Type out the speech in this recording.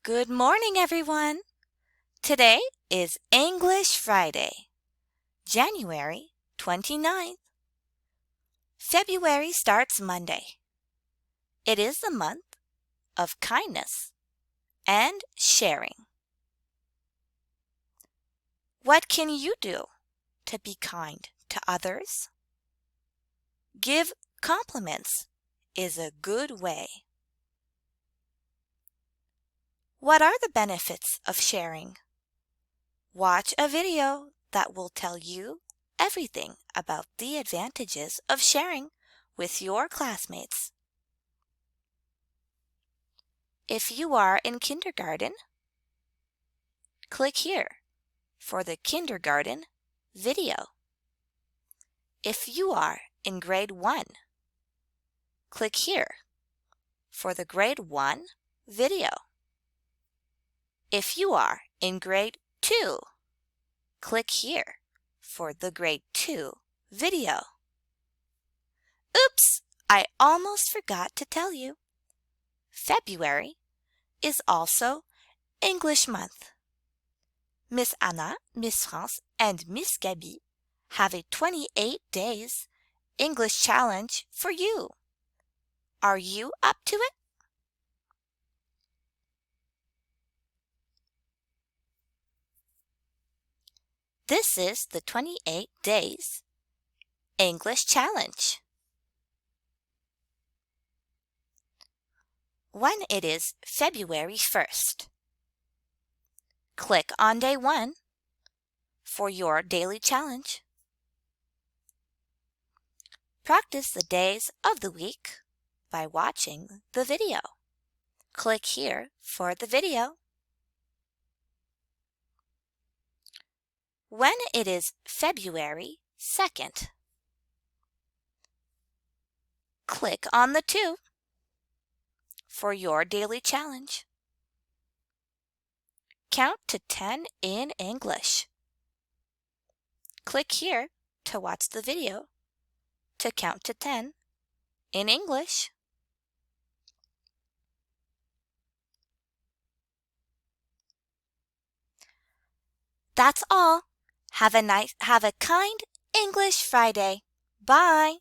Good morning, everyone. Today is English Friday, January 29th. February starts Monday. It is the month of kindness and sharing. What can you do to be kind to others? Give compliments is a good way. What are the benefits of sharing? Watch a video that will tell you everything about the advantages of sharing with your classmates. If you are in kindergarten, click here for the kindergarten video. If you are in grade 1, click here for the grade 1 video. If you are in grade 2, click here for the grade 2 video. Oops! I almost forgot to tell you. February is also English month. Miss Anna, Miss France, and Miss Gabi have a 28 days English challenge for you. Are you up to it? This is the 28 days English challenge. When it is February 1st, click on day 1 for your daily challenge. Practice the days of the week by watching the video. Click here for the video. When it is February 2nd, click on the 2 for your daily challenge. Count to 10 in English. Click here to watch the video to count to 10 in English. That's all. Have a kind English Friday. Bye.